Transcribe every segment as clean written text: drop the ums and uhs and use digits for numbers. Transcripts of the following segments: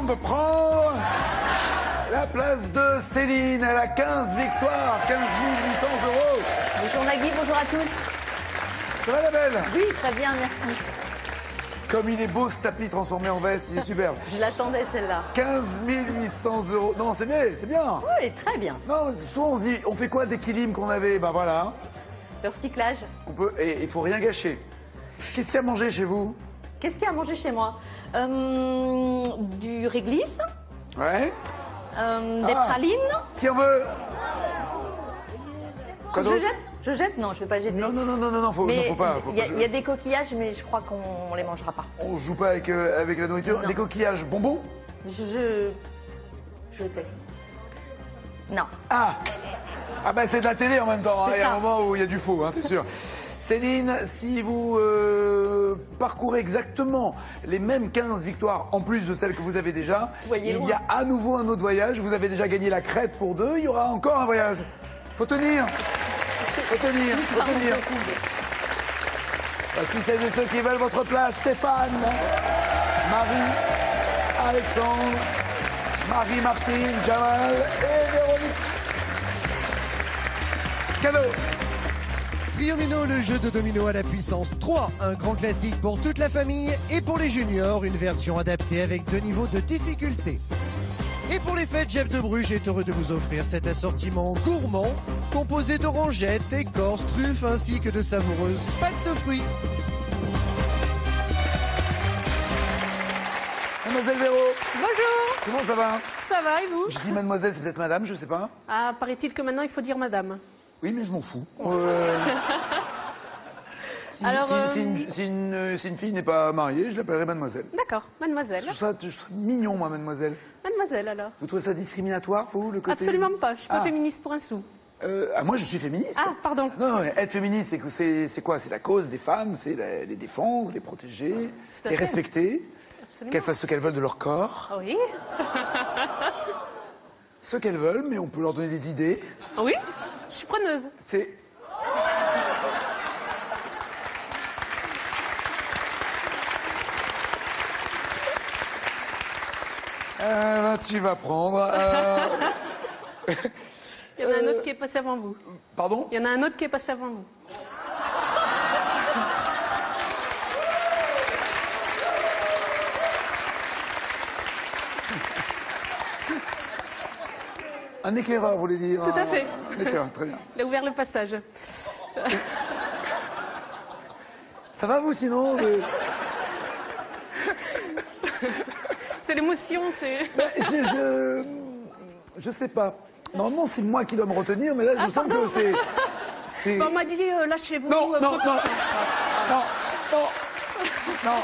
Alexandre prend la place de Céline. Elle a 15 victoires, 15 800 euros. Bonjour Nagui, bonjour à tous. Ça va la belle? Oui, très bien, merci. Comme il est beau ce tapis transformé en veste, il est superbe. Je l'attendais celle-là. 15 800 euros. Non, c'est bien, c'est bien. Oui, très bien. Non, souvent on se dit, on fait quoi des kilim qu'on avait? Ben voilà. Le recyclage. On peut, et il faut rien gâcher. Qu'est-ce qu'il y a à manger chez vous? Qu'est-ce qu'il y a à manger chez moi? Du réglisse, Ouais. des pralines. Qui en veut? Quoi Je d'autre? jette? Je jette? Non, je ne vais pas jeter. Non, faut, Mais non, faut pas. il y a des coquillages, mais je crois qu'on les mangera pas. On joue pas avec la nourriture. Non. Des coquillages bonbons? Je teste. Non. Ah ben c'est de la télé en même temps, hein. C'est Il y a un ça. moment où il y a du faux, hein, c'est sûr. Céline, si vous parcourez exactement les mêmes 15 victoires en plus de celles que vous avez déjà, Voyez il loin. y a à nouveau un autre voyage. Vous avez déjà gagné la Crète pour 2, il y aura encore un voyage. Faut tenir. Faut tenir, faut tenir. Voici celles et ceux qui veulent votre place. Stéphane, Marie, Alexandre, Marie-Martine, Jamal et Véronique. Cadeau. Triomino, le jeu de domino à la puissance 3, un grand classique pour toute la famille, et pour les juniors, une version adaptée avec 2 niveaux de difficulté. Et pour les fêtes, Jeff de Bruges est heureux de vous offrir cet assortiment gourmand, composé d'orangettes, écorces, truffes ainsi que de savoureuses pâtes de fruits. Mademoiselle Véro, Bonjour, comment ça va? ça va et vous? Je dis mademoiselle, c'est peut-être madame, je sais pas. Ah, paraît-il que maintenant il faut dire madame. Oui, mais je m'en fous. Alors, si une fille n'est pas mariée, je l'appellerai mademoiselle. D'accord, mademoiselle. Je trouve ça mignon, moi, mademoiselle. Mademoiselle alors. Vous trouvez ça discriminatoire, vous, le côté... Absolument pas, je suis pas Ah. féministe pour un sou. Moi, je suis féministe. Ah, pardon. Non, être féministe, c'est quoi? C'est la cause des femmes, c'est les défendre, les protéger, Tout à les fait. respecter, Absolument. qu'elles fassent ce qu'elles veulent de leur corps, Ah oui. ce qu'elles veulent, mais on peut leur donner des idées. Ah oui, je suis preneuse. C'est... tu vas prendre... Il y en a un autre qui est passé avant vous. Pardon? Il y en a un autre qui est passé avant vous. Un éclaireur, vous voulez dire? Tout à fait. Un éclaireur, très bien. Il a ouvert le passage. Ça va, vous, sinon? C'est l'émotion, c'est... Je sais pas. Normalement, c'est moi qui dois me retenir, mais là, je sens que c'est... Bon, on m'a dit, lâchez-vous. Non, non, non, non, non, non.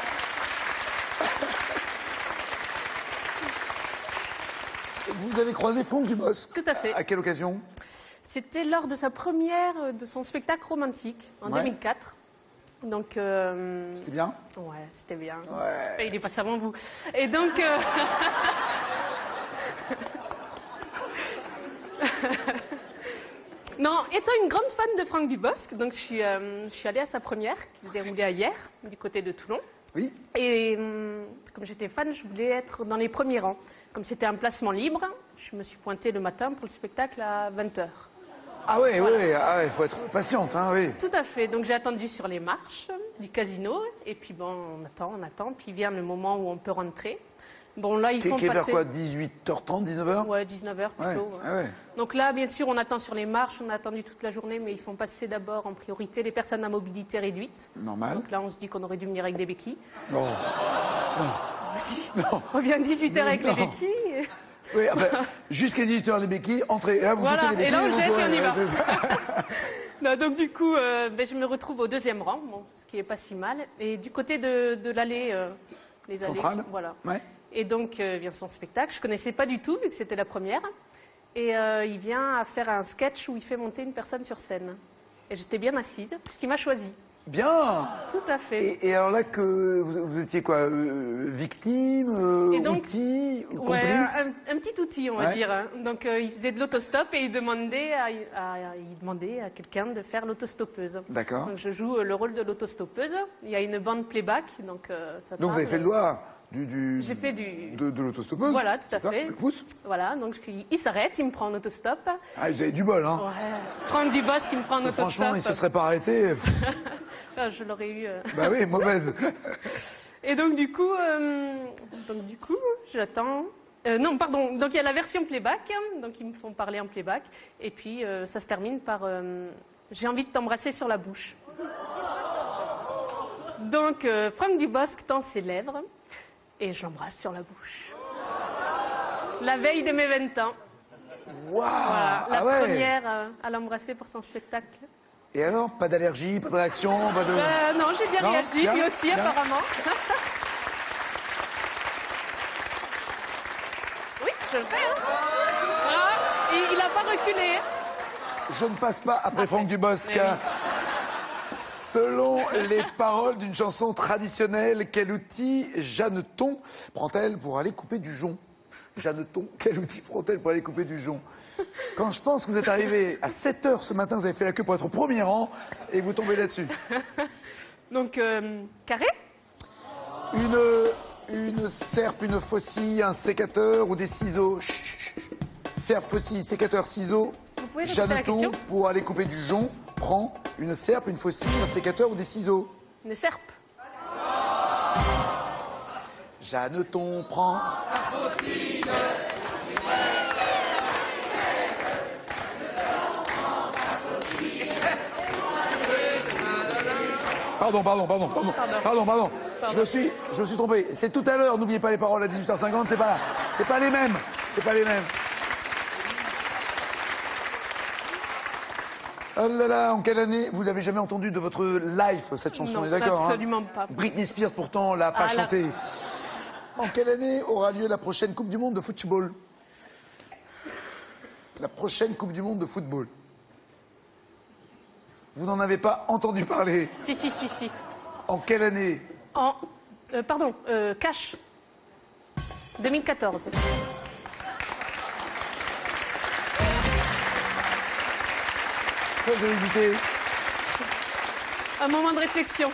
Vous avez croisé Franck Dubosc. Tout à fait. À quelle occasion? C'était lors de sa première de son spectacle romantique en Ouais. 2004. Donc, C'était bien? ouais, c'était bien. Ouais. Et il est passé avant vous. Et donc, non, étant une grande fan de Franck Dubosc, donc je suis allée à sa première qui se déroulait hier, du côté de Toulon. Oui. Et comme j'étais fan, je voulais être dans les premiers rangs. Comme c'était un placement libre, je me suis pointée le matin pour le spectacle à 20h. Ah ouais, ouais, ah ouais, faut être patiente, hein, oui. Tout à fait. Donc j'ai attendu sur les marches du casino. Et puis bon, on attend. Puis vient le moment où on peut rentrer. Bon, là, ils font Qui est vers passer... quoi? 18h30, 19h? Ouais, 19h plutôt. Ouais, ouais. ah ouais. Donc là, bien sûr, on attend sur les marches. On a attendu toute la journée, mais ils font passer d'abord en priorité les personnes à mobilité réduite. Normal. Donc là, on se dit qu'on aurait dû venir avec des béquilles. Non. Non. On vient 18h avec les Non. béquilles. Oui, enfin, jusqu'à 18h, les béquilles, entrez. Et là, vous Voilà, jetez les béquilles. et là, on vous jette et on y va. c'est ça. Non, donc du coup, je me retrouve au deuxième rang, bon, ce qui est pas si mal. Et du côté de l'allée, les allées, Centrale. voilà. Ouais. Et donc vient son spectacle. Je connaissais pas du tout vu que c'était la première. Et il vient à faire un sketch où il fait monter une personne sur scène. Et j'étais bien assise parce qu'il m'a choisi. Bien. Tout à fait. Et alors là, que vous étiez quoi, victime, Et donc, outil, Ouais, complice? un petit outil, on va Ouais. dire. Hein. Donc, il faisait de l'autostop et il demandait à quelqu'un de faire l'autostoppeuse. D'accord. Donc, je joue le rôle de l'autostoppeuse. Il y a une bande playback, donc ça Donc vous avez parle. fait le doigt J'ai fait du... de l'autostoppeuse. Voilà, tout à c'est ça, fait. le pouce. Voilà, donc il s'arrête, il me prend en autostop. Ah, vous avez du bol, hein. Ouais. Franck Dubosc qui me prend en autostop. Franchement, il se serait pas arrêté. Ah, je l'aurais eu. Bah oui, mauvaise. Et donc du coup, j'attends. Non, pardon. Donc il y a la version playback. Donc ils me font parler en playback. Et puis ça se termine par j'ai envie de t'embrasser sur la bouche. Donc Franck Dubosc tend ses lèvres et je l'embrasse sur la bouche. La veille de mes 20 ans. Waouh. Voilà, la Ah ouais. première à l'embrasser pour son spectacle. Et alors, pas d'allergie, pas de réaction, pas de... Non, j'ai bien Non, réagi, bien, lui aussi bien. apparemment. Oui, je le fais. Hein. Voilà. Et il n'a pas reculé. Je ne passe pas après Franck Dubosc. Mais oui. Selon les paroles d'une chanson traditionnelle, quel outil Jeanneton prend-elle pour aller couper du jonc? Jeanneton, quel outil prend-elle pour aller couper du jonc? Quand je pense que vous êtes arrivé à 7h ce matin, vous avez fait la queue pour être au premier rang et vous tombez là-dessus. Donc, carré. Une serpe, une faucille, un sécateur ou des ciseaux. Chut, chut, chut. Serpe, faucille, sécateur, ciseaux. Vous pouvez répéter la Jeanneton, question pour aller couper du jonc, prend une serpe, une faucille, un sécateur ou des ciseaux. Une serpe. Jeanneton prend. Pardon. Je me suis trompé. C'est tout à l'heure, n'oubliez pas les paroles à 18h50, c'est pas là. C'est pas les mêmes. Oh là là, en quelle année? Vous l'avez jamais entendu de votre life, cette chanson, Non, on est d'accord? absolument pas. Britney Spears, pourtant, l'a pas Ah, là. chantée. En quelle année aura lieu la prochaine Coupe du Monde de football? La prochaine Coupe du Monde de football. Vous n'en avez pas entendu parler. Si. En quelle année? Cash. 2014. Pourquoi vous avez hésité? Un moment de réflexion.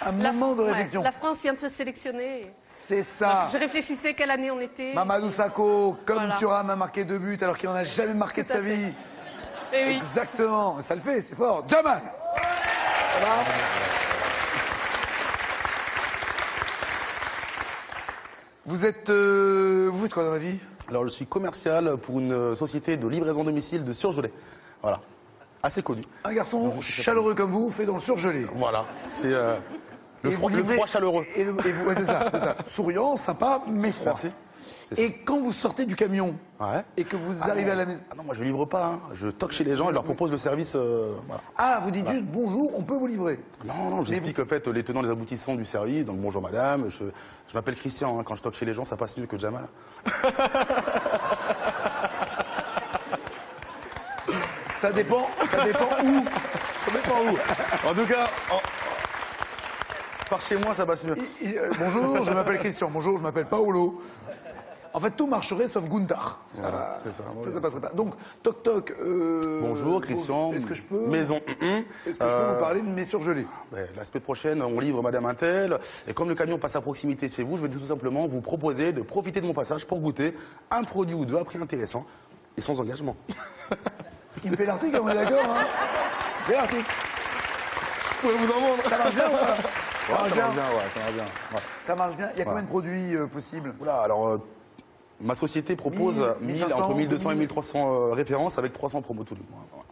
Un moment de réflexion. La France vient de se sélectionner. C'est ça. Je réfléchissais quelle année on était. Mamadou Sakho, comme Voilà. Thuram a marqué 2 buts alors qu'il n'en a jamais marqué de Tout à sa fait. vie. Eh oui. Exactement, ça le fait, c'est fort. Jamal. Ça va? Vous êtes quoi dans la vie? Alors, je suis commercial pour une société de livraison à domicile de surgelés. Voilà. Assez connu. Un garçon chaleureux comme vous, fait dans le surgelé. Voilà. C'est le Et froid vous livrez- chaleureux. Ouais, c'est ça. Souriant, sympa, mais froid. Merci. Et quand vous sortez du camion Ouais. et que vous arrivez à la maison, Ah non, moi je livre pas. Hein. Je toque chez les gens et leur propose le service. Voilà. ah, vous dites juste bonjour, on peut vous livrer. Non, j'explique en fait les tenants, les aboutissants du service. Donc bonjour madame, je m'appelle Christian. Hein. Quand je toque chez les gens, ça passe mieux que Jamal. Ça dépend où. Ça dépend où. En tout cas, par chez moi, ça passe mieux. Bonjour, je m'appelle Christian. Bonjour, je m'appelle Paolo. En fait, tout marcherait sauf Gunther. Voilà, c'est ça. Ça passerait pas. Donc, toc toc. Bonjour Christian. Est-ce que je peux Maison. Est-ce que je peux vous parler de mes surgelés? Ouais, la semaine prochaine, on livre Madame Intel. Et comme le camion passe à proximité de chez vous, je vais tout simplement vous proposer de profiter de mon passage pour goûter un produit ou deux à prix intéressant et sans engagement. Il me fait l'article, on est d'accord, hein? Il fait l'article. Je pourrais vous en vendre. Ça marche bien ou pas? Ouais, ça marche bien, ouais, ça marche bien. Ouais. Ça marche bien. Il y a combien Ouais. de produits possibles? Oula, alors, ma société propose 1500, entre 1200 et 2000. 1300 références avec 300 promos tous les mois. Voilà.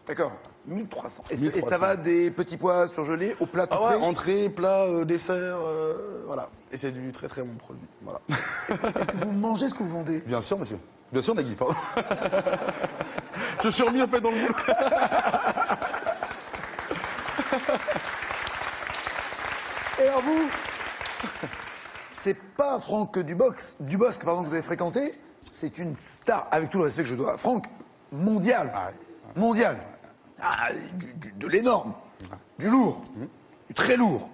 D'accord. 1300. Et 1300. ça va des petits pois surgelés au plat tout Ah ouais, prêt? entrée, plat, dessert, voilà. Et c'est du très très bon produit. Voilà. Est-ce que vous mangez ce que vous vendez? Bien sûr, monsieur. Bien sûr, Nagui, pardon. Je suis remis en fait dans le moule. Et alors vous, c'est pas Franck Dubosc pardon, que vous avez fréquenté, c'est une star, avec tout le respect que je dois à Franck, mondial. Ah ouais. Mondial. Ah, de l'énorme, du lourd. Très lourd.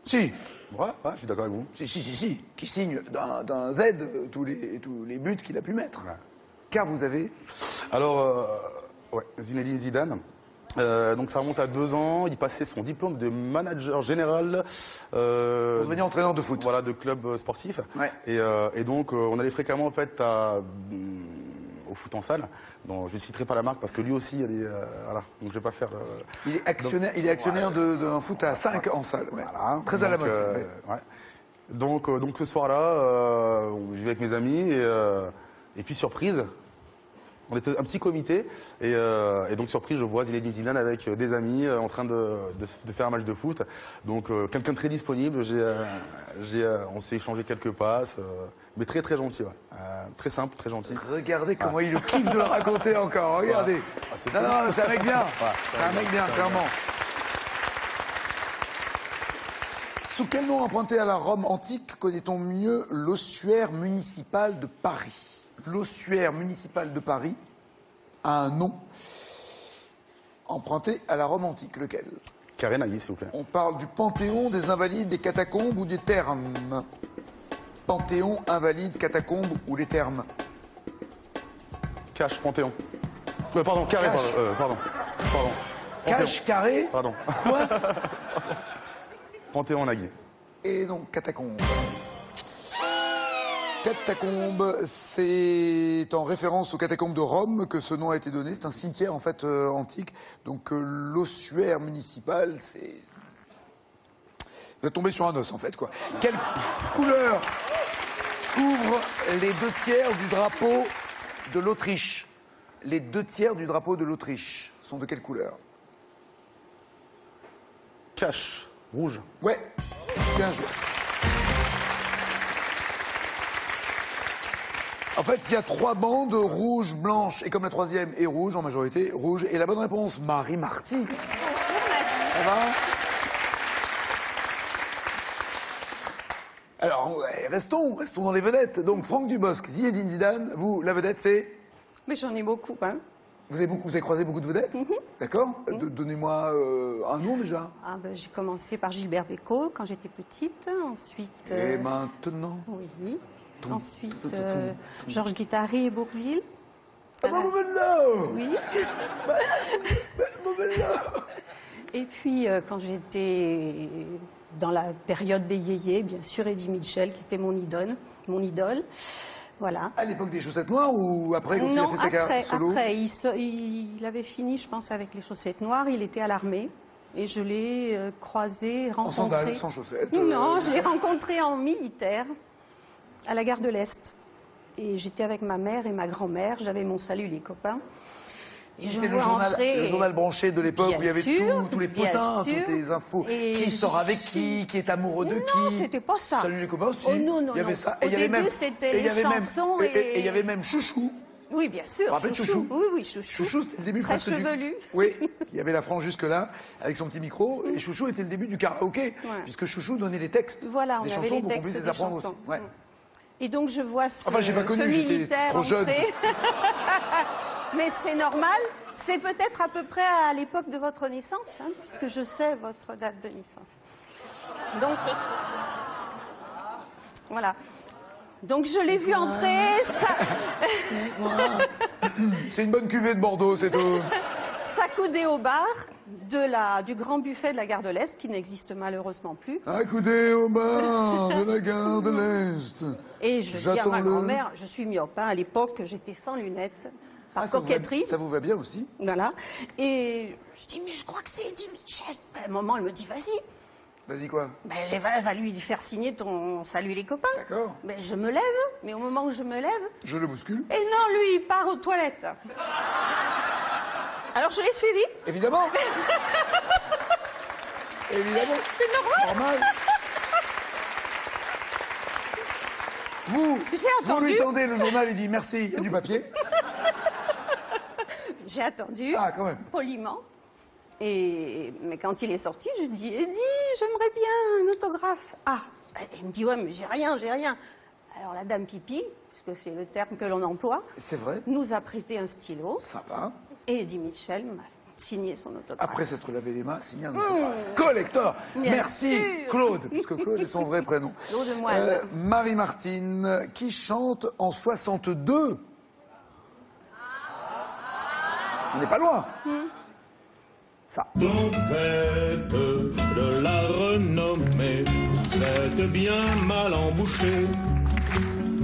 Si. Ouais, je suis d'accord avec vous. Si. Qui signe d'un Z tous les buts qu'il a pu mettre. Ouais. Car vous avez... Alors, Zinedine Zidane. Donc ça remonte à 2 ans. Il passait son diplôme de manager général. Pour devenir entraîneur de foot. Voilà, de club sportif. Ouais. Et donc on allait fréquemment en fait au foot en salle. Donc, je ne citerai pas la marque parce que lui aussi, voilà. Donc je vais pas faire. Il est actionnaire d'un foot à 5 en salle. Ouais. Voilà. Très à la Donc, mode. ouais. Donc ce soir-là, je vais avec mes amis et puis surprise. On était un petit comité et donc surprise, je vois Zinedine Zidane avec des amis en train de faire un match de foot. Donc quelqu'un de très disponible. On s'est échangé quelques passes, mais très très gentil, ouais. Très simple, très gentil. Regardez comment il kiffe de le raconter encore. Regardez. Ouais. Non, c'est un mec bien. Ouais, c'est un mec bien, clairement. Sous quel nom emprunté à la Rome antique connaît-on mieux l'ossuaire municipal de Paris? L'ossuaire municipal de Paris a un nom emprunté à la Rome antique. Lequel? Carré Nagui, s'il vous plaît. On parle du Panthéon, des Invalides, des catacombes ou des thermes? Panthéon, Invalides, catacombes ou les thermes? Cache, Panthéon. Pardon, Carré, Cache. pardon. Cache, carré. Pardon. Quoi? Panthéon Nagui. Et donc, catacombes. Catacombes, c'est en référence aux catacombes de Rome que ce nom a été donné. C'est un cimetière, en fait, antique. Donc, l'ossuaire municipal, c'est... Vous êtes tombé sur un os, en fait, quoi. Quelle couleur couvre les 2/3 du drapeau de l'Autriche? Les 2/3 du drapeau de l'Autriche sont de quelle couleur? Cache, rouge. Ouais, bien joué. En fait, il y a 3 bandes, rouge, blanche, et comme la 3e est rouge, en majorité, rouge. Et la bonne réponse, Marie Marty. Bonjour, Nadine. Ça va? Alors, ouais, restons dans les vedettes. Donc, Franck Dubosc, Zinedine Zidane, vous, la vedette, c'est... Mais j'en ai beaucoup, hein. Vous avez croisé beaucoup de vedettes? D'accord. Donnez-moi un nom, déjà. Ah, ben, j'ai commencé par Gilbert Bécaud quand j'étais petite. Ensuite... Et maintenant? Oui. Toum, Ensuite, toum, toum, toum. Georges Guittari et Bourville. Ah bah, là. Oui. là. Et puis, quand j'étais dans la période des yéyés, bien sûr, Eddie Mitchell, qui était mon idole. Voilà. À l'époque des chaussettes noires ou après, quand Non, il a fait sa carrière solo? après, il avait fini, je pense, avec les chaussettes noires. Il était à l'armée. Et je l'ai croisé, En rencontré. sandales, sans chaussettes. Non, je l'ai rencontré en militaire, à la gare de l'Est. Et j'étais avec ma mère et ma grand-mère. J'avais mon salut, les copains. Et je C'était vois entrer... le journal branché de l'époque où il y avait Bien sûr, tous les bien potins, sûr. toutes les infos. Et Qui sort avec qui est amoureux de qui? Non, c'était pas ça. Salut les copains aussi. Oh non, non, il y avait non. ça. Au il y avait début, même, c'était et il y les avait même- chansons et il y avait même Chouchou. Oui, bien sûr. Vous vous rappelez de Chouchou? Oui, oui, Chouchou. Chouchou, c'était le début Très presque chevelu. Oui, il y avait la frange jusque-là, avec son petit micro, et Chouchou était le début du karaoké, puisque Chouchou donnait les textes. Voilà, on des avait chansons les pour qu'on textes puisse les des apprendre chansons. aussi. Ouais. Et donc je vois ce, Enfin, j'ai pas connu, ce j'étais militaire trop jeune. entrer. Mais c'est normal. C'est peut-être à peu près à l'époque de votre naissance, hein, puisque je sais votre date de naissance. Donc, voilà. Donc je l'ai vu entrer, C'est une bonne cuvée de Bordeaux, c'est tout. s'accouder au bar du grand buffet de la gare de l'Est, qui n'existe malheureusement plus. Accoudé au bar de la gare de l'Est. Et je dis à J'attends ma le- grand-mère, je suis myope, hein, à l'époque j'étais sans lunettes, par Ah, ça vous va- coquetterie. Ça vous va bien aussi? Voilà. Et je dis, mais je crois que c'est Eddie Mitchell. À un moment, elle me dit, vas-y. Vas-y quoi? Ben, elle va lui faire signer ton salut les copains. D'accord. Ben, je me lève, mais au moment où je me lève, Je le bouscule. et non, lui, il part aux toilettes. Alors je l'ai suivi. Évidemment. Évidemment. C'est normal. Vous J'ai lui attendu. tendez le journal et dit merci, il y a du papier. J'ai attendu, Ah, quand même. poliment. Mais quand il est sorti, je dis, Eddie, j'aimerais bien un autographe. Ah, il me dit, ouais, mais j'ai rien. Alors la dame pipi, parce que c'est le terme que l'on emploie, C'est vrai. nous a prêté un stylo. Sympa. Et Eddie Mitchell signer son autographe. Après s'être lavé les mains, signer un autographe. Collector. Bien Merci sûr. Claude, puisque Claude est son vrai prénom. Claude Moine. Marie-Martine, qui chante en 62. On n'est pas loin. Ça. Tempête de la renommée, vous êtes bien mal embouché,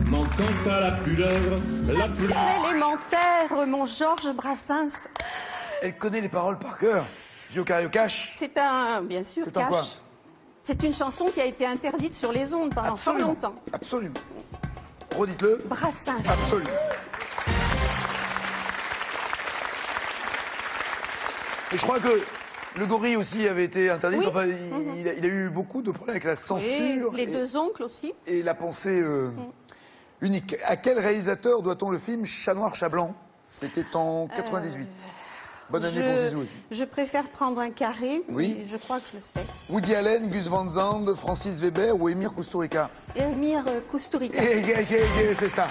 manquant à la pudeur, la plus... Élémentaire, mon Georges Brassens. Elle connaît les paroles par cœur. Yoka Yokash. C'est un, bien sûr, C'est un quoi? cash. C'est une chanson qui a été interdite sur les ondes pendant fort Absolument. longtemps. Absolument. Redites-le. Brassens. Absolument. Et je crois que le gorille aussi avait été interdit. Oui. Enfin, il a eu beaucoup de problèmes avec la Et censure les et, deux oncles aussi. et la pensée unique. À quel réalisateur doit-on le film Chat Noir, Chat Blanc? C'était en 98. Bonne année pour Zizou aussi. Je préfère prendre un carré, Oui. mais je crois que je le sais. Woody Allen, Gus Van Sant, Francis Weber ou Emir Kusturica? Emir Kusturica. C'est ça.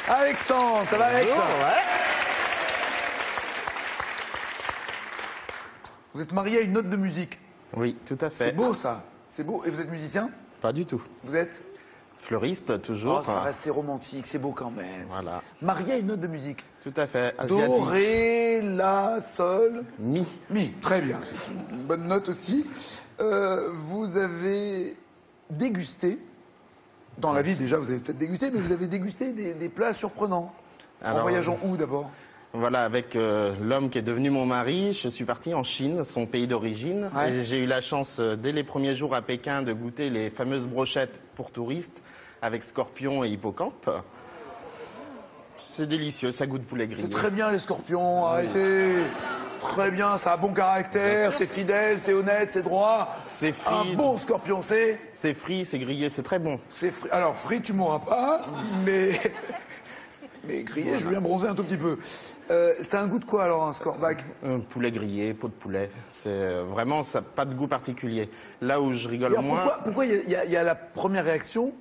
Alexandre, ça va Alexandre? Vous êtes marié à une note de musique. Oui, tout à fait. C'est beau ça. C'est beau. Et vous êtes musicien? Pas du tout. Vous êtes? Fleuriste, toujours. Oh, ça reste c'est romantique, c'est beau quand même. Voilà. Marié à une note de musique. Tout à fait. Do, Asiatique. ré, la, sol, Mi. mi. Très bien. C'est une bonne note aussi. Vous avez dégusté, dans la vie déjà vous avez peut-être dégusté, mais vous avez dégusté des plats surprenants. En Alors, voyageant où d'abord? Voilà, avec l'homme qui est devenu mon mari, je suis parti en Chine, son pays d'origine. Ouais. Et j'ai eu la chance, dès les premiers jours à Pékin, de goûter les fameuses brochettes pour touristes avec scorpions et hippocampes. C'est délicieux, ça goûte poulet grillé. C'est très bien les scorpions, arrêtez. Très bien, ça a bon caractère, c'est fidèle, c'est honnête, c'est droit. C'est frit. Un bon scorpion, c'est frit, c'est grillé, c'est très bon. frit. Alors frit, tu mourras pas, mais grillé, je veux bien bronzer un tout petit peu. C'est un goût de quoi alors un scorback? Poulet grillé, peau de poulet. C'est vraiment, ça n'a pas de goût particulier. Là où je rigole Alors, moins... pourquoi il y a la première réaction,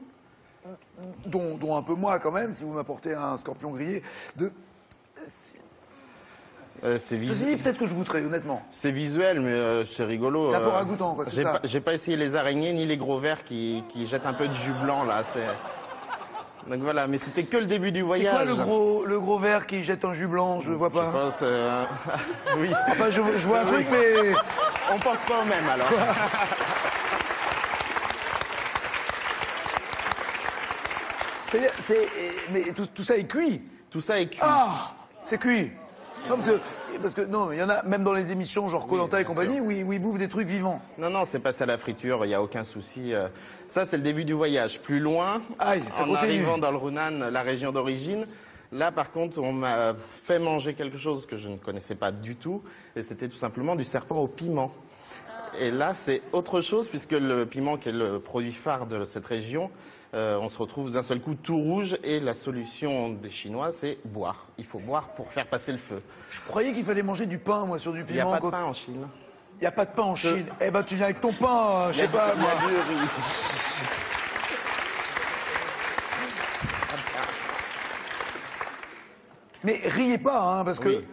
dont un peu moi quand même, si vous m'apportez un scorpion grillé, de... c'est Je me suis dit, peut-être que je goûterai, honnêtement. C'est visuel, mais c'est rigolo. C'est un peu ragoûtant, quoi, c'est ça. J'ai pas essayé les araignées ni les gros vers qui jettent un peu de jus blanc, là. Donc voilà, mais c'était que le début du C'est voyage. quoi le gros verre qui jette un jus blanc? Je vois Je sais pas. pas, oui. Enfin, je vois un Oui. truc, mais... On pense pas au même, alors. Mais tout ça est cuit. Tout ça est cuit. Ah, c'est cuit. Non, parce que non, il y en a même dans les émissions genre Koh-Lanta et bien compagnie sûr. où ils bouffent des trucs vivants. Non, c'est passé à la friture, il n'y a aucun souci. Ça, c'est le début du voyage. Plus loin, Aïe, ça en continue. arrivant dans le Hunan, la région d'origine, là, par contre, on m'a fait manger quelque chose que je ne connaissais pas du tout, et c'était tout simplement du serpent au piment. Et là, c'est autre chose, puisque le piment, qui est le produit phare de cette région, on se retrouve d'un seul coup tout rouge, et la solution des Chinois, c'est boire. Il faut boire pour faire passer le feu. Je croyais qu'il fallait manger du pain, moi, sur du Il n'y a piment. pas de pain en Chine. Il n'y a pas de pain en Chine. Eh ben, tu viens avec ton pain, je sais pas, moi. Il y a du riz. Mais riez pas, hein, parce que Oui.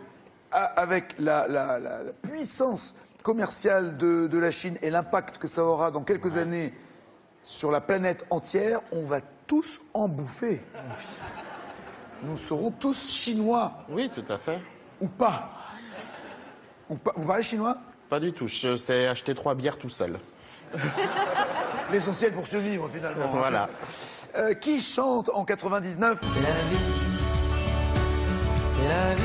avec la puissance commerciale de la Chine et l'impact que ça aura dans quelques années sur la planète entière, on va tous en bouffer. Nous serons tous chinois, Oui, tout à fait. ou pas. Ou pas. Vous parlez chinois? Pas du tout. Je sais acheter 3 bières tout seul. L'essentiel pour survivre, finalement. hein, Voilà. c'est ça. Qui chante en 99? C'est la vie, c'est la vie,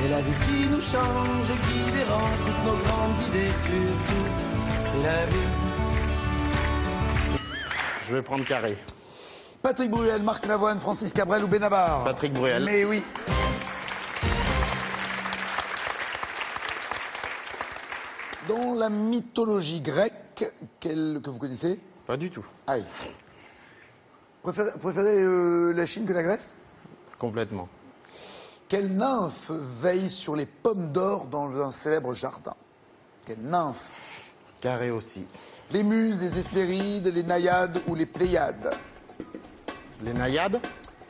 c'est la vie qui nous change et qui dérange toutes nos grandes idées surtout. C'est la vie. Je vais prendre carré. Patrick Bruel, Marc Lavoine, Francis Cabrel ou Benabar? Patrick Bruel. Mais oui. Dans la mythologie grecque, que vous connaissez? Pas du tout. Aïe. Préférez la Chine que la Grèce? Complètement. Quelle nymphe veille sur les pommes d'or dans un célèbre jardin? Quelle nymphe? Carré aussi. Les muses, les Hespérides, les Naïades ou les Pléiades? Les naïades?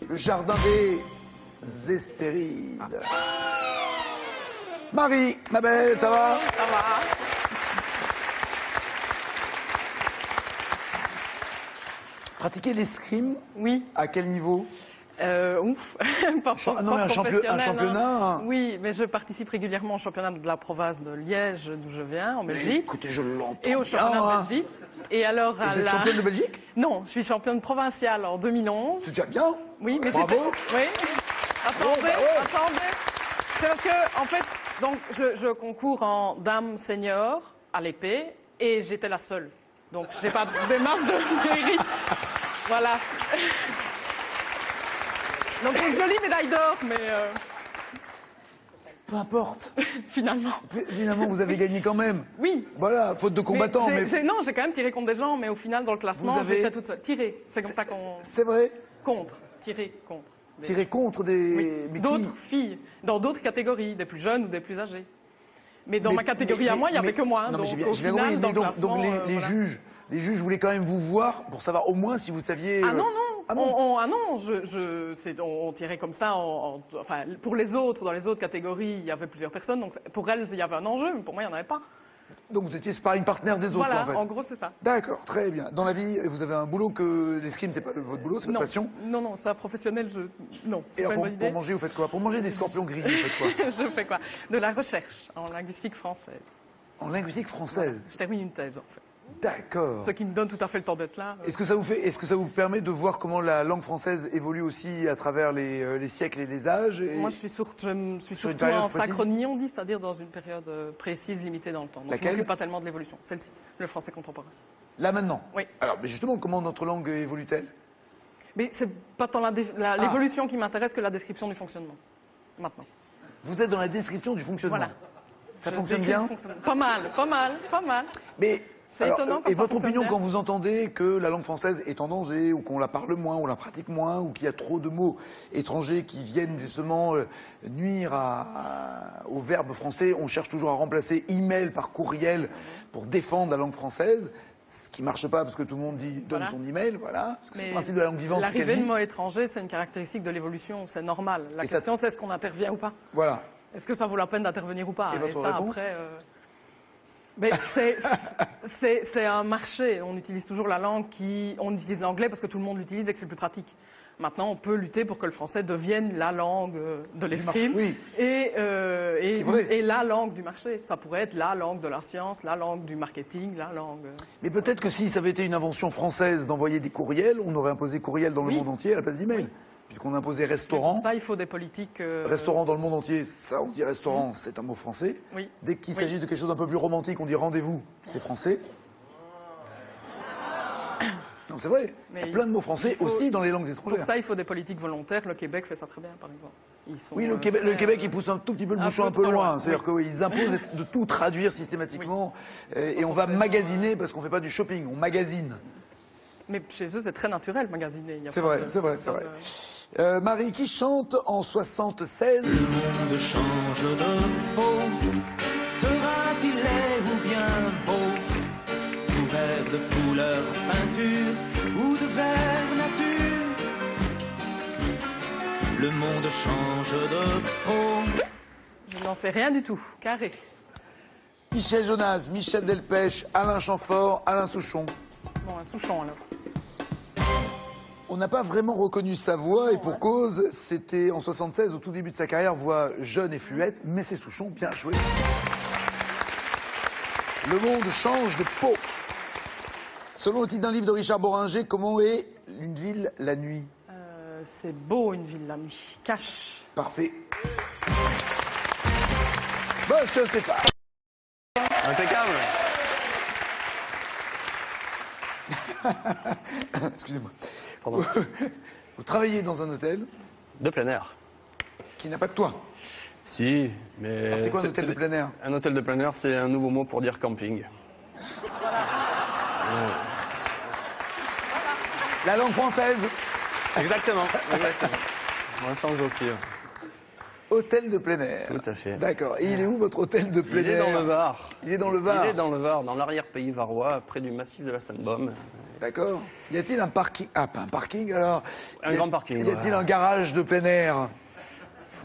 Le jardin des Hespérides. Marie, ma belle, ça va? Ça va. Pratiquer l'escrime? Oui. À quel niveau? Ouf. Pas Non, mais un professionnel, championnat hein. Oui, mais je participe régulièrement au championnat de la province de Liège, d'où je viens, en Belgique. Écoutez, je l'entends. Et au championnat bien, de hein. Belgique. Et alors, Vous êtes championne de Belgique? Non, je suis championne provinciale en 2011. C'est déjà bien. Oui, mais Bravo. Oui. Attendez, bah ouais. attendez. C'est parce que, en fait, donc, je concours en dame senior à l'épée et j'étais la seule. Donc, j'ai pas des masses de mérite. Voilà. Donc, c'est une jolie médaille d'or, mais Peu importe. finalement. Finalement, vous avez gagné quand même. Oui. Voilà, faute de combattants. Mais Non, j'ai quand même tiré contre des gens, mais au final, dans le classement, Vous avez- j'étais toute seule. Tirer, c'est comme ça qu'on... c'est vrai. Contre, tirer contre. Tirer contre des. Oui. Mais qui D'autres filles, dans d'autres catégories, des plus jeunes ou des plus âgées. Mais dans Mais- ma catégorie à moi, il n'y avait que moi. Non, mais Donc, j'ai bien, au j'ai bien final, compris, dans mais le donc, classement, les voilà. juges voulaient quand même vous voir pour savoir au moins si vous saviez. Ah non, non. Ah bon On tirait comme ça. Enfin, pour les autres, dans les autres catégories, il y avait plusieurs personnes. Donc, pour elles, il y avait un enjeu, mais pour moi, il n'y en avait pas. Donc vous étiez sparring partner des autres, Voilà, en fait. en gros, c'est ça. D'accord, très bien. Dans la vie, vous avez un boulot que l'escrime, c'est pas votre boulot, c'est votre Non, passion. non, ça, professionnel, non, Et c'est pas alors, une bonne idée. pour manger, vous faites quoi? Pour manger des scorpions grillés, vous faites quoi? Je fais quoi? De la recherche en linguistique française. En linguistique française. Je termine une thèse, en fait. D'accord. Ce qui me donne tout à fait le temps d'être là. Est-ce que ça vous permet de voir comment la langue française évolue aussi à travers les siècles et les âges Moi, je suis Sur une surtout période en précise synchronie, on dit, c'est-à-dire dans une période précise, limitée dans le temps. Donc, je Laquelle m'occupe pas tellement de l'évolution. Celle-ci, le français contemporain. Là maintenant. Oui. Alors, mais justement, comment notre langue évolue-t-elle? Mais c'est pas tant l'évolution qui m'intéresse que la description du fonctionnement. Maintenant. Vous êtes dans la description du fonctionnement. Voilà. Ça Je fonctionne décris le bien? fonctionnement. Pas mal, pas mal, pas mal. Mais C'est étonnant quand et ça votre fonctionne opinion bien. quand vous entendez que la langue française est en danger, ou qu'on la parle moins, ou la pratique moins, ou qu'il y a trop de mots étrangers qui viennent justement nuire au verbe français, on cherche toujours à remplacer email par courriel pour défendre la langue française, ce qui marche pas parce que tout le monde donne Voilà. son email, voilà. Parce que c'est Mais le principe de la langue vivante. l'arrivée qu'elle de vit. mots étrangers, c'est une caractéristique de l'évolution, c'est normal. La Et ça- question, c'est est-ce qu'on intervient ou pas? Voilà. Est-ce que ça vaut la peine d'intervenir ou pas? Et votre ça, réponse après, mais c'est un marché. On utilise toujours la langue on utilise l'anglais parce que tout le monde l'utilise et que c'est plus pratique. Maintenant, on peut lutter pour que le français devienne la langue de l'escrime oui. et qui est vrai. la langue du marché. Ça pourrait être la langue de la science, la langue du marketing, la langue. Mais peut-être que si ça avait été une invention française d'envoyer des courriels, on aurait imposé courriel dans le Oui. monde entier à la place d'email. Puisqu'on imposait restaurant. Pour ça, il faut des politiques. Restaurant dans le monde entier, ça on dit restaurant, c'est un mot français. Oui. Dès qu'il Oui. s'agit de quelque chose d'un peu plus romantique, on dit rendez-vous, c'est français. Non, c'est vrai. Mais il y a plein de mots français il faut- aussi dans les langues Pour étrangères. ça, il faut des politiques volontaires. Le Québec fait ça très bien, par exemple. Ils sont, Oui, le très, Québec, il pousse un tout petit peu le un bouchon peu un peu trop loin. loin, C'est-à-dire qu'ils imposent de tout traduire systématiquement. Et on va magasiner parce qu'on fait pas du shopping, on magasine. Mais chez eux, c'est très naturel, magasiner. Il y a C'est pas vrai, de- c'est vrai, c'est pas vrai. de- Marie, qui chante en 76 Le monde change de peau. Sera-t-il laid ou bien beau? Couvert de couleur peinture ou de vert nature? Le monde change de peau. Je n'en sais rien du tout. Carré. Michel Jonas, Michel Delpech, Alain Chamfort, Alain Souchon. Bon, un Souchon, alors. On n'a pas vraiment reconnu sa voix et pour cause, c'était en 76, au tout début de sa carrière, voix jeune et fluette, mais c'est Souchon, bien joué. Le monde change de peau. Selon le titre d'un livre de Richard Boringer, comment est une ville la nuit? C'est beau, une ville la nuit. Cache. Parfait. Monsieur Stéphane. Impeccable. Excusez-moi. Pardon. Vous travaillez dans un hôtel De plein air. qui n'a pas de toit. Si, mais... Alors, c'est quoi un hôtel de plein air? Un hôtel de plein air, c'est un nouveau mot pour dire camping. La langue française. Exactement, exactement. On change aussi. Hôtel de plein air. Tout à fait. D'accord. Et il est où votre hôtel de plein Il air? est dans le Var. Il est dans le Var. Il est dans le Var, dans l'arrière-pays varois, près du massif de la Sainte-Baume. D'accord. Y a-t-il un parking? Ah, pas un parking alors. Un grand parking, Y a-t-il voilà. un garage de plein air?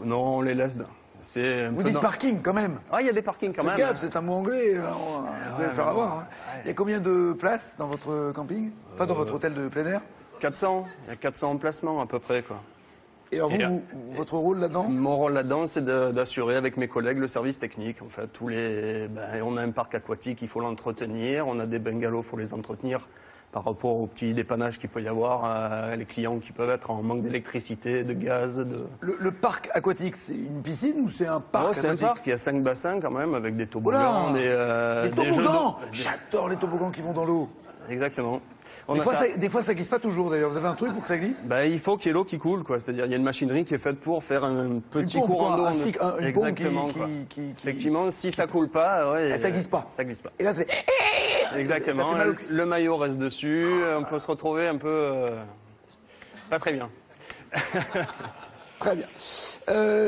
Non, on les laisse. C'est un Vous peu dites dans- parking quand même. Ah, il y a des parkings quand Faites même. gaffe, c'est un mot anglais. Vous allez le faire mais avoir. bon, Hein. Il y a combien de places dans votre camping? Enfin, dans votre hôtel de plein air? 400. Il y a 400 emplacements à peu près, quoi. Et alors Et, votre rôle là-dedans? Mon rôle là-dedans, c'est d'assurer avec mes collègues le service technique. En fait, on a un parc aquatique, il faut l'entretenir. On a des bungalows, il faut les entretenir par rapport aux petits dépannages qu'il peut y avoir, les clients qui peuvent être en manque d'électricité, de gaz. Le parc aquatique, c'est une piscine ou c'est un parc Oh, c'est un aquatique? parc, il y a 5 bassins quand même, avec des Oula, toboggans, les des jeux toboggans. d'eau. J'adore les toboggans qui vont dans l'eau. Exactement. On Des a fois, ça. des fois, ça glisse pas toujours d'ailleurs. Vous avez un truc pour que ça glisse? Il faut qu'il y ait l'eau qui coule, quoi. C'est-à-dire, il y a une machinerie qui est faite pour faire un petit pompe, courant quoi, d'eau. un cycle, une pompe Exactement, qui- quoi. qui- Effectivement, si ça coule pas, ça glisse pas. Ça glisse pas. Et là, c'est... Exactement. Ça fait mal aux cuisses. Le maillot reste dessus. On peut se retrouver un peu pas très bien. Très bien.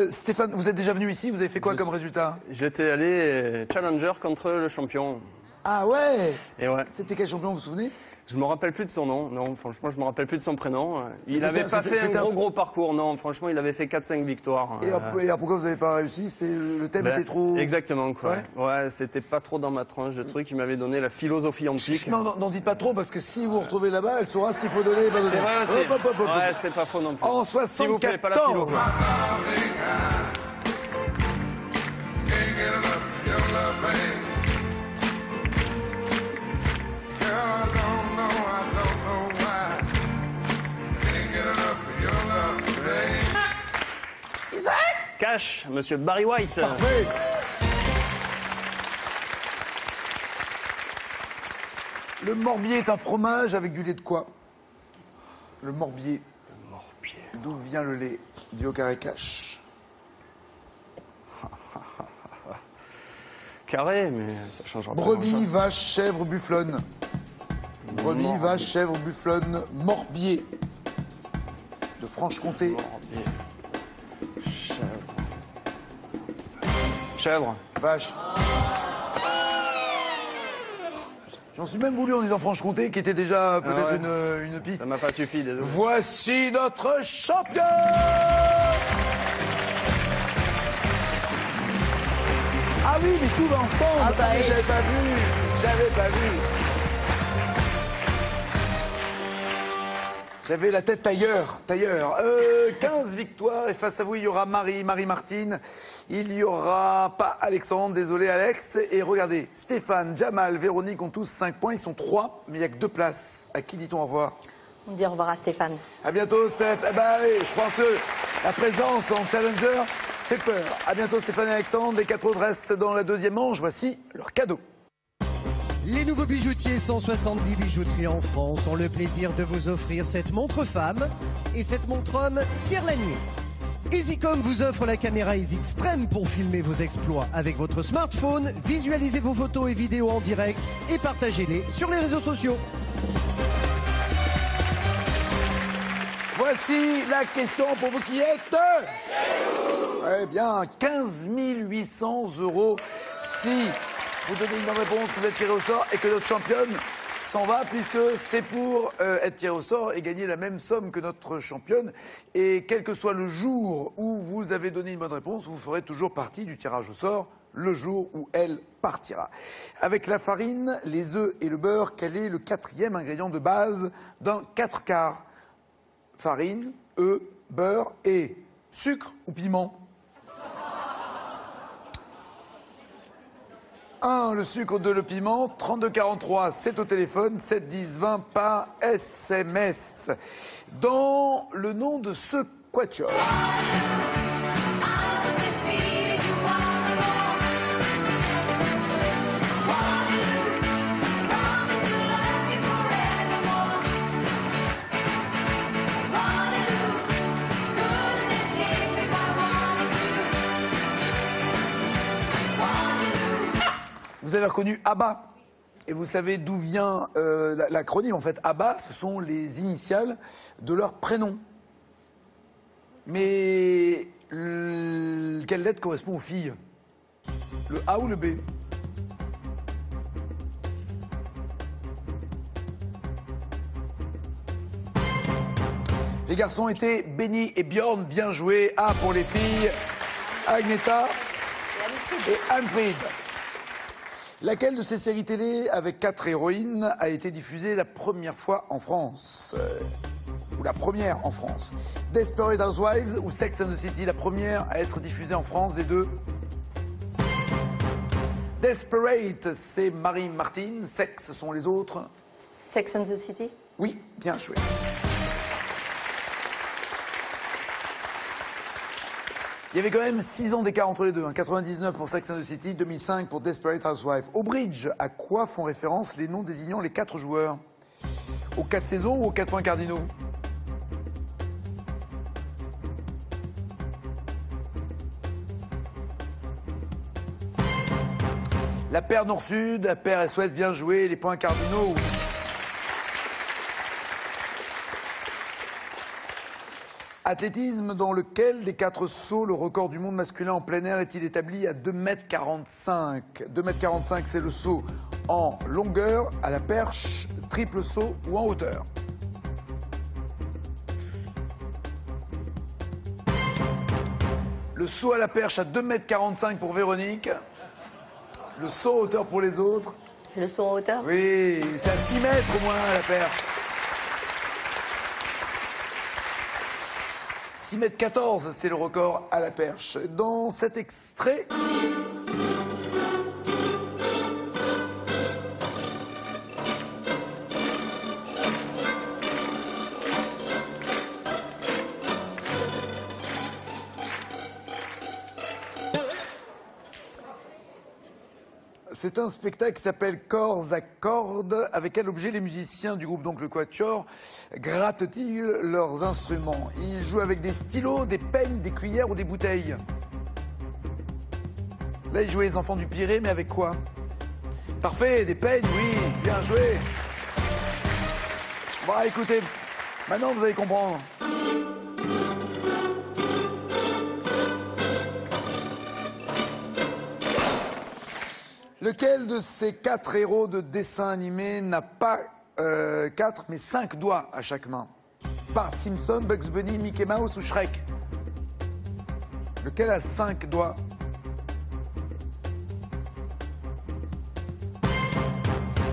Stéphane, vous êtes déjà venu ici, vous avez fait quoi comme résultat? J'étais allé challenger contre le champion. Ah ouais. Et ouais. C'était quel champion, vous vous souvenez? Je me rappelle plus de son nom. Non, franchement, je me rappelle plus de son prénom. Il C'était- n'avait pas c'était- fait un c'était un- gros parcours. Non, franchement, il avait fait 4-5 victoires. Et alors, pourquoi vous n'avez pas réussi? C'est le thème était trop... Exactement, quoi. Ouais. Ouais, c'était pas trop dans ma tranche de truc. Il m'avait donné la philosophie antique. Non, n'en dites pas trop, parce que si vous vous retrouvez là-bas, elle saura ce qu'il faut donner et pas donner. C'est vrai aussi. Hop, hop, hop, hop. Ouais, c'est pas faux non plus. En S'il vous plaît, pas la 74. philo, quoi. Cash, monsieur Barry White. Parfait. Le morbier est un fromage avec du lait de quoi? Le morbier. D'où vient le lait? Du au carré cash. Carré, mais ça changera pas. Brebis, vache, chèvre, bufflonne. Brebis, Morbier. vache, chèvre, bufflonne, morbier. De Franche-Comté. Morbier. Chèvre. Vache. J'en suis même voulu en disant Franche-Comté, qui était déjà peut-être Ah ouais. une piste. Ça m'a pas suffi, désolé. Voici notre champion! Ah oui, mais tout va ensemble. Ah bah, mais oui. j'avais pas vu. J'avais la tête tailleur. 15 victoires et face à vous, il y aura Marie-Martine. Il y aura pas Alexandre, désolé Alex. Et regardez, Stéphane, Jamal, Véronique ont tous 5 points. Ils sont 3, mais il n'y a que 2 places. À qui dit-on au revoir? On dit au revoir à Stéphane. À bientôt, Steph. Eh ben oui, je pense que la présence en challenger fait peur. À bientôt, Stéphane et Alexandre. Les 4 autres restent dans la deuxième manche. Voici leur cadeau. Les nouveaux bijoutiers 170 bijouteries en France ont le plaisir de vous offrir cette montre femme et cette montre homme Pierre Lanier. EasyCom vous offre la caméra Easy Extreme pour filmer vos exploits avec votre smartphone, visualisez vos photos et vidéos en direct et partagez-les sur les réseaux sociaux. Voici la question pour vous qui êtes. Eh bien, 15 800 € si vous donnez une bonne réponse, vous êtes tiré au sort et que notre championne s'en va, puisque c'est pour être tiré au sort et gagner la même somme que notre championne. Et quel que soit le jour où vous avez donné une bonne réponse, vous ferez toujours partie du tirage au sort le jour où elle partira. Avec la farine, les œufs et le beurre, quel est le 4e ingrédient de base d'un 4 quarts? Farine, œufs, beurre et sucre ou piment? 1, le sucre, 2, le piment, 3243, c'est au téléphone, 7 10 20 par SMS. Dans le nom de ce quatuor. Vous avez reconnu ABBA. Et vous savez d'où vient l'acronyme. En fait, ABBA, ce sont les initiales de leur prénom. Mais quelle lettre correspond aux filles? Le A ou le B? Les garçons étaient Benny et Bjorn, bien joué. A pour les filles, Agneta et Anne-Frid. Laquelle de ces séries télé avec 4 héroïnes a été diffusée la première fois en France ou la première en France? Desperate Housewives ou Sex and the City, la première à être diffusée en France des deux? Desperate, c'est Marie-Martine. Sex, ce sont les autres. Sex and the City? Oui, bien joué. Il y avait quand même 6 ans d'écart entre les deux. 99 pour Sex and the City, 2005 pour Desperate Housewives. Au bridge, à quoi font référence les noms désignant les 4 joueurs? Aux 4 saisons ou aux 4 points cardinaux? La paire Nord-Sud, la paire Est-Ouest, bien joué. Les points cardinaux, oui. Athlétisme, dans lequel des 4 sauts, le record du monde masculin en plein air est-il établi à 2,45 m? 2,45 m, c'est le saut en longueur, à la perche, triple saut ou en hauteur. Le saut à la perche à 2,45 m pour Véronique. Le saut en hauteur pour les autres. Le saut en hauteur? Oui, c'est à 6 mètres au moins à la perche. 6,14 m, c'est le record à la perche. Dans cet extrait... C'est un spectacle qui s'appelle Corps à cordes. Avec quel objet les musiciens du groupe, donc le Quatuor, grattent-ils leurs instruments? Ils jouent avec des stylos, des peignes, des cuillères ou des bouteilles? Là, ils jouaient les enfants du Pirée, mais avec quoi? Parfait, des peignes, oui, bien joué. Bon, écoutez, maintenant vous allez comprendre. Lequel de ces 4 héros de dessin animé n'a pas 4 mais 5 doigts à chaque main? Bart Simpson, Bugs Bunny, Mickey Mouse ou Shrek? Lequel a 5 doigts?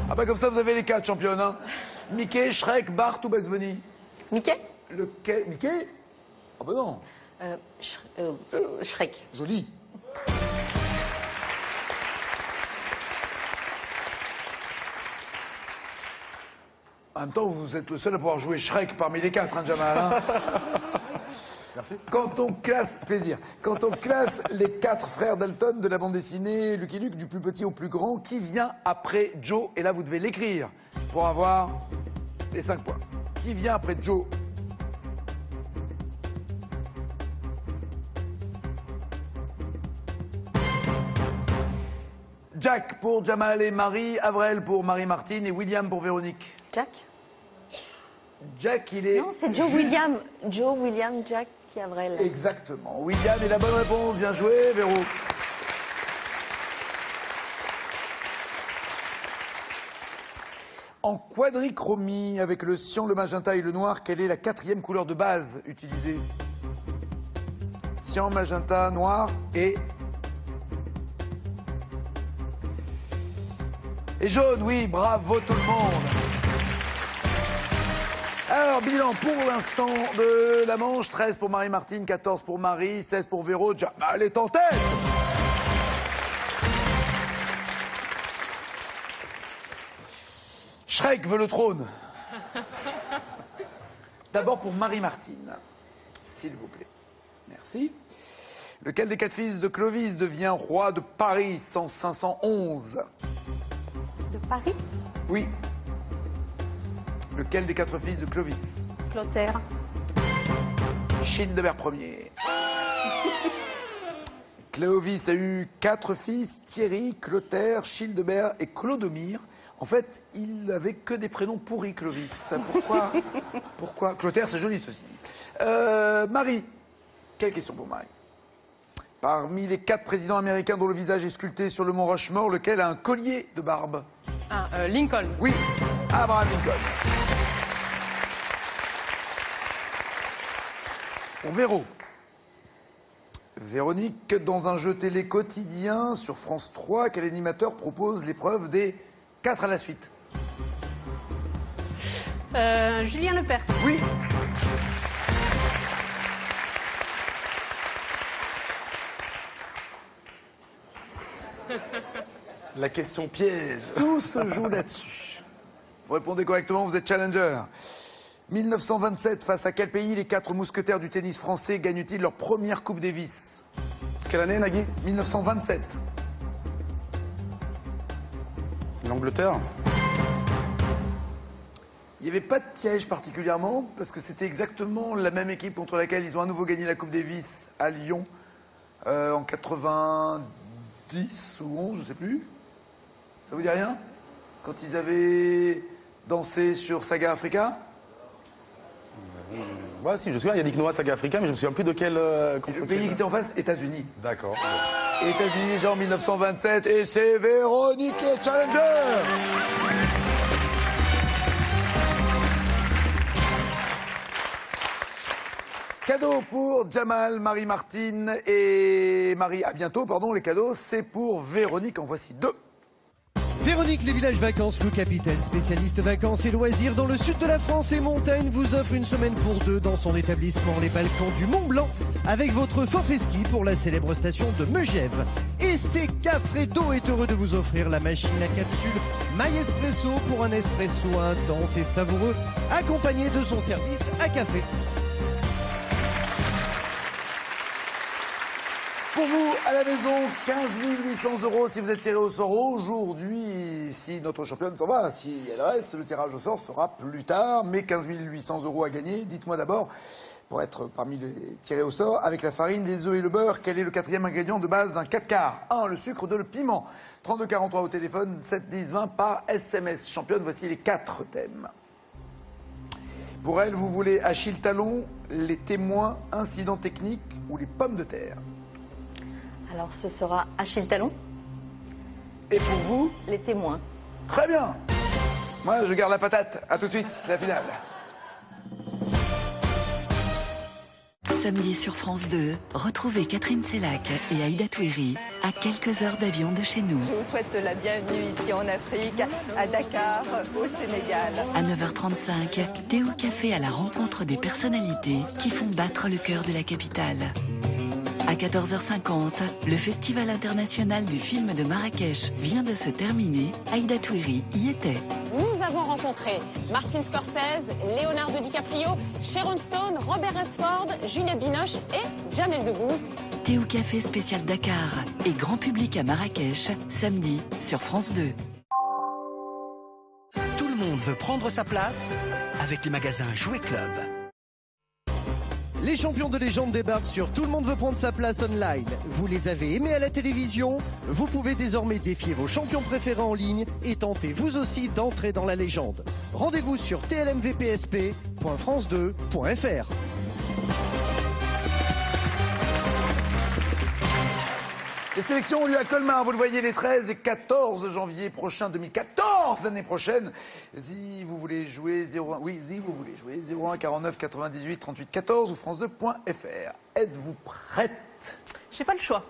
Ah bah comme ça vous avez les 4 championnes, hein. Mickey, Shrek, Bart ou Bugs Bunny? Mickey? Lequel? Mickey? Ah bah non. Shrek. Joli. En même temps, vous êtes le seul à pouvoir jouer Shrek parmi les 4, hein, Jamal. Hein. Merci. Quand on classe les 4 frères Dalton de la bande dessinée Lucky Luke, du plus petit au plus grand, qui vient après Joe? Et là, vous devez l'écrire pour avoir les 5 points. Qui vient après Joe? Jack pour Jamal et Marie, Avril pour Marie-Martine et William pour Véronique. Jack? Jack, il est... Non, c'est Joe William. Joe William, Jack et Avril. Exactement. William est la bonne réponse. Bien joué, Véro. En quadrichromie, avec le cyan, le magenta et le noir, quelle est la 4e couleur de base utilisée? Cyan, magenta, noir et jaune, oui, bravo tout le monde. Alors, bilan pour l'instant de la manche, 13 pour Marie-Martine, 14 pour Marie, 16 pour Véro. Jamal est en tête. Shrek veut le trône. D'abord pour Marie-Martine, s'il vous plaît. Merci. Lequel des 4 fils de Clovis devient roi de Paris en 511? De Paris? Oui. Lequel des 4 fils de Clovis? Clotaire. Childebert Ier. Clovis a eu 4 fils, Thierry, Clotaire, Childebert et Clodomir. En fait, il avait que des prénoms pourris, Clovis. Pourquoi Clotaire, c'est joli, ceci. Marie. Quelle question pour Marie? Parmi les 4 présidents américains dont le visage est sculpté sur le mont Rushmore, lequel a un collier de barbe? Lincoln. Oui, Abraham Lincoln. Pour Véro. Véronique, dans un jeu télé quotidien sur France 3, quel animateur propose l'épreuve des 4 à la suite? Julien Lepers. Oui. La question piège. Tout se joue là-dessus. Vous répondez correctement, vous êtes challenger. 1927, face à quel pays les 4 mousquetaires du tennis français gagnent-ils leur première Coupe Davis? Quelle année, Nagui? 1927. L'Angleterre. Il n'y avait pas de piège particulièrement, parce que c'était exactement la même équipe contre laquelle ils ont à nouveau gagné la Coupe Davis à Lyon en 90 ou 11, je ne sais plus. Ça vous dit rien? Quand ils avaient dansé sur Saga Africa? Ouais, si, je me souviens, il y a Yannick Noah, Saga Africa, mais je me souviens plus de quel... Le pays qui était en face, États-Unis. D'accord. États-Unis, déjà en 1927, et c'est Véronique qui est challenger. Cadeau pour Jamal, Marie-Martine et Marie. À bientôt, pardon, les cadeaux, c'est pour Véronique. En voici 2. Véronique, les villages vacances Loup Capital, spécialiste vacances et loisirs dans le sud de la France et montagne, vous offre une semaine pour 2 dans son établissement Les Balcons du Mont Blanc avec votre forfait ski pour la célèbre station de Megève. Et c'est Cafredo est heureux de vous offrir la machine à capsule My Espresso pour un espresso intense et savoureux accompagné de son service à café. Pour vous, à la maison, 15 800 € si vous êtes tiré au sort aujourd'hui. Si notre championne s'en va, si elle reste, le tirage au sort sera plus tard. Mais 15 800 € à gagner. Dites-moi d'abord, pour être parmi les tirés au sort, avec la farine, les œufs et le beurre, quel est le 4e ingrédient de base d'un 4 quarts? 1. Le sucre, 2. Le piment. 32 43 au téléphone, 7 10 20 par SMS. Championne, voici les 4 thèmes. Pour elle, vous voulez Achille Talon, les témoins, incidents techniques ou les pommes de terre? Alors ce sera Achille Talon. Et pour vous? Les témoins. Très bien. Moi, je garde la patate. À tout de suite, c'est la finale. Samedi sur France 2, retrouvez Catherine Sellac et Aïda Touiri à quelques heures d'avion de chez nous. Je vous souhaite la bienvenue ici en Afrique, à Dakar, au Sénégal. À 9h35, thé au café à la rencontre des personnalités qui font battre le cœur de la capitale. À 14h50, le Festival international du film de Marrakech vient de se terminer. Aïda Touiri y était. Nous avons rencontré Martin Scorsese, Leonardo DiCaprio, Sharon Stone, Robert Redford, Juliette Binoche et Jamel Debbouze. Thé au café spécial Dakar et grand public à Marrakech, samedi sur France 2. Tout le monde veut prendre sa place avec les magasins Jouet Club. Les champions de légende débarquent sur Tout le monde veut prendre sa place online. Vous les avez aimés à la télévision? Vous pouvez désormais défier vos champions préférés en ligne et tenter vous aussi d'entrer dans la légende. Rendez-vous sur tlmvpsp.france2.fr. Les sélections ont lieu à Colmar, vous le voyez, les 13 et 14 janvier prochain, 2014, l'année prochaine. Si vous voulez jouer 01, oui, si vous voulez jouer 01 49 98 38 14 ou france2.fr. Êtes-vous prête? J'ai pas le choix.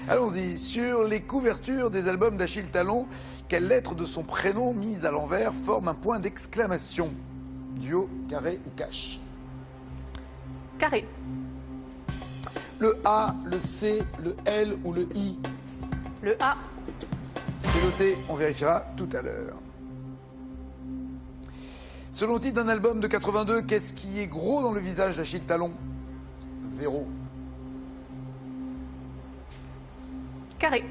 Allons-y, sur les couvertures des albums d'Achille Talon, quelle lettre de son prénom mise à l'envers forme un point d'exclamation? Duo, carré ou cache? Carré. Le A, le C, le L ou le I? Le A. C'est noté, on vérifiera tout à l'heure. Selon le titre d'un album de 82, qu'est-ce qui est gros dans le visage d'Achille Talon? Véro. Carré.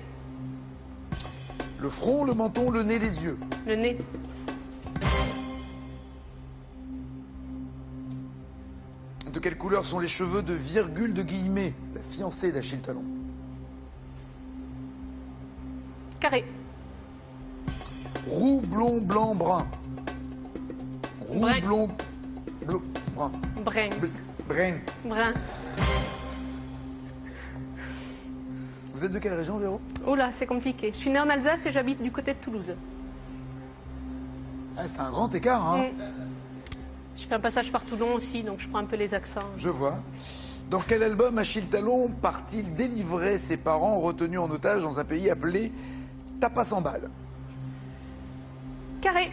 Le front, le menton, le nez, les yeux? Le nez. De quelle couleur sont les cheveux de virgule de guillemets, la fiancée d'Achille Talon? Carré. Roux, blond, blanc, brun. Roux, Brun. blond, brun. Brun. Brun. Brun. Vous êtes de quelle région, Véro? Oh là, c'est compliqué. Je suis née en Alsace et j'habite du côté de Toulouse. Ah, c'est un grand écart, hein? Je Je fais un passage par Toulon aussi, donc je prends un peu les accents. Je vois. Dans quel album Achille Talon part-il délivrer ses parents retenus en otage dans un pays appelé Tapasambal? Carré.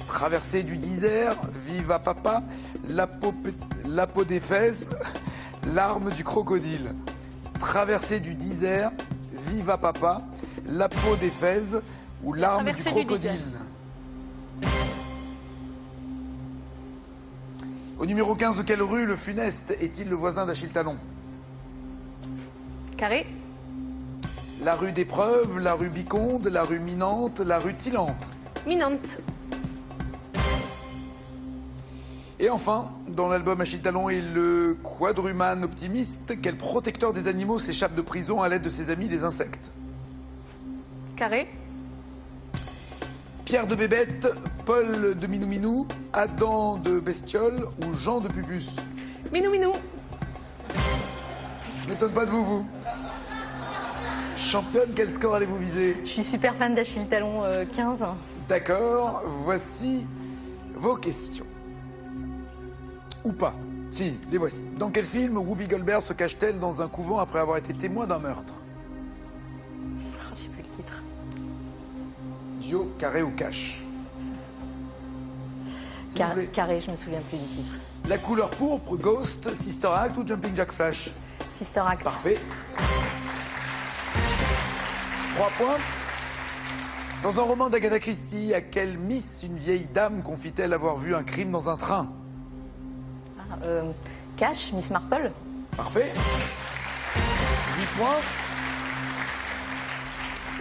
Traversée du désert, Viva Papa, la peau des fesses, l'arme du crocodile. Traversée du désert, Viva Papa, la peau des fesses ou l'arme du crocodile. Au numéro 15 de quelle rue le funeste est-il le voisin d'Achille Talon? Carré. La rue des Preuves, la rue Biconde, la rue Minante, la rue Tillante. Minante. Et enfin, dans l'album Achille Talon et le quadrumane optimiste, quel protecteur des animaux s'échappe de prison à l'aide de ses amis les insectes? Carré. Pierre de Bébête, Paul de Minou Minou, Adam de Bestiole ou Jean de Pupus? Minou Minou. Je m'étonne pas de vous. Championne, quel score allez-vous viser? Je suis super fan d'Achille Talon, 15. D'accord, voici vos questions. Ou pas. Si, les voici. Dans quel film Whoopi Goldberg se cache-t-elle dans un couvent après avoir été témoin d'un meurtre? Je sais plus le titre. Duo, carré ou cash? Carré, je me souviens plus du titre. La couleur pourpre, Ghost, Sister Act ou Jumping Jack Flash? Sister Act. Parfait. 3 points. Dans un roman d'Agatha Christie, à quelle miss une vieille dame confie-t-elle avoir vu un crime dans un train? Cash, Miss Marple. Parfait. 8 points.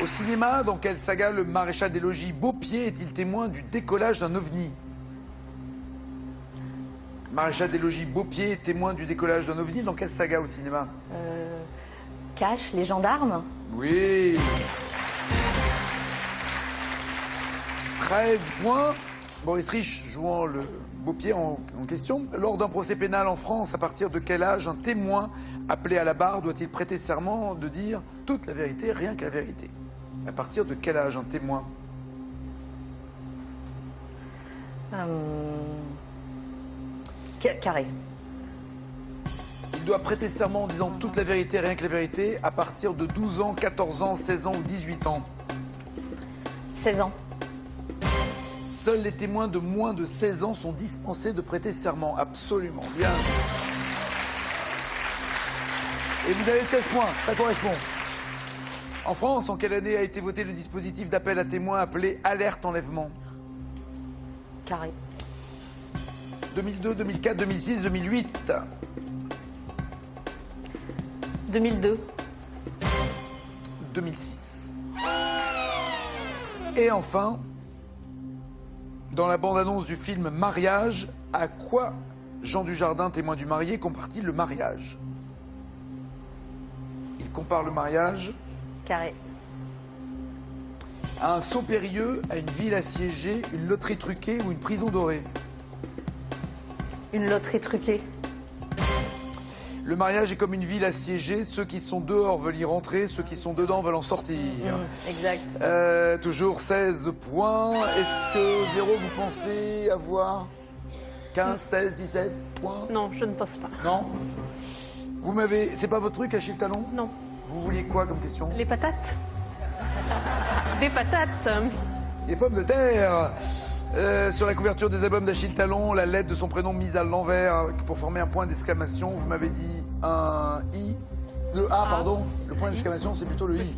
Au cinéma, dans quelle saga le maréchal des logis Beaupied est-il témoin du décollage d'un ovni? Maréchal des logis Beaupied est témoin du décollage d'un ovni dans quelle saga au cinéma? Cash, les gendarmes. Oui. 13 points. Boris Rich jouant le Beaupied en question. Lors d'un procès pénal en France, à partir de quel âge un témoin appelé à la barre doit-il prêter serment de dire toute la vérité, rien que la vérité? À partir de quel âge un témoin? Carré. Il doit prêter serment en disant toute la vérité, rien que la vérité, à partir de 12 ans, 14 ans, 16 ans ou 18 ans. 16 ans. Seuls les témoins de moins de 16 ans sont dispensés de prêter serment. Absolument. Bien. Et vous avez 16 points, ça correspond. En France, en quelle année a été voté le dispositif d'appel à témoins appelé Alerte Enlèvement? Carré. 2002, 2004, 2006, 2008. 2002. 2006. Et enfin, dans la bande-annonce du film Mariage, à quoi Jean Dujardin, témoin du marié, compare-t-il le mariage? Il compare le mariage Carré. à un saut périlleux, à une ville assiégée, une loterie truquée ou une prison dorée? Une loterie truquée. Le mariage est comme une ville assiégée, ceux qui sont dehors veulent y rentrer, ceux qui sont dedans veulent en sortir. Exact. Toujours 16 points. Est-ce que Véro, vous pensez avoir 15, 16, 17 points? Non, je ne pense pas. Non. Vous m'avez... C'est pas votre truc, Achille Talon? Non. Vous vouliez quoi comme question? Les patates. Des patates. Les pommes de terre. Sur la couverture des albums d'Achille Talon, la lettre de son prénom mise à l'envers pour former un point d'exclamation. Vous m'avez dit un I. Le A, pardon. Le point d'exclamation, c'est plutôt le I.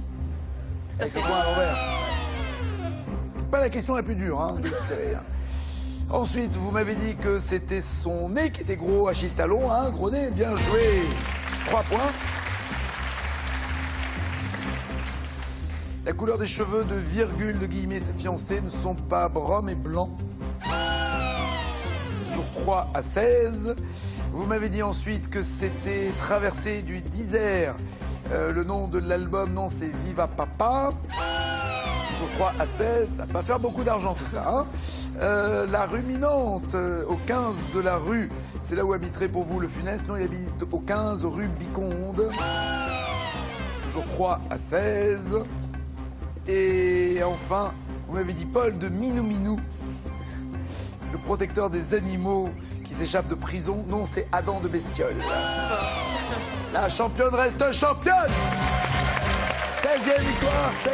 Avec le point à l'envers. Pas la question la plus dure, hein. Ensuite, vous m'avez dit que c'était son nez qui était gros, Achille Talon, hein. Gros nez, bien joué. 3 points. La couleur des cheveux de virgule de Guillemets, sa fiancée, ne sont pas bruns mais blancs. Toujours 3 à 16. Vous m'avez dit ensuite que c'était Traversée du désert. Le nom de l'album, non, c'est Viva Papa. Toujours 3 à 16. Ça va pas faire beaucoup d'argent tout ça. Hein. La rue Minante, au 15 de la rue. C'est là où habiterait pour vous le funeste. Non, il habite au 15 rue Biconde. Toujours 3 à 16. Et enfin, vous m'avez dit Paul de Minou Minou. le protecteur des animaux qui s'échappent de prison. Non, c'est Adam de Bestiole. La championne reste championne. 16e victoire, 16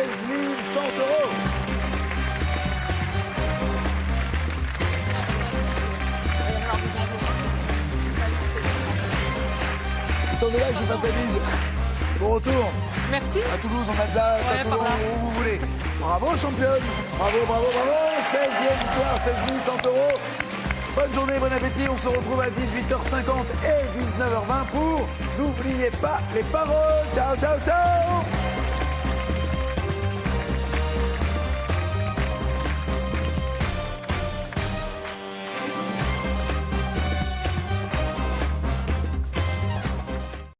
100 €. Ils sont de là que je vous fasse la bise. Bon retour. Merci. À Toulouse, en Alsace, à Toulon, où vous voulez. Bravo championne. Bravo, bravo, bravo. 16e victoire, 16 100 €. Bonne journée, bon appétit. On se retrouve à 18h50 et 19h20 pour N'oubliez pas les paroles. Ciao, ciao, ciao.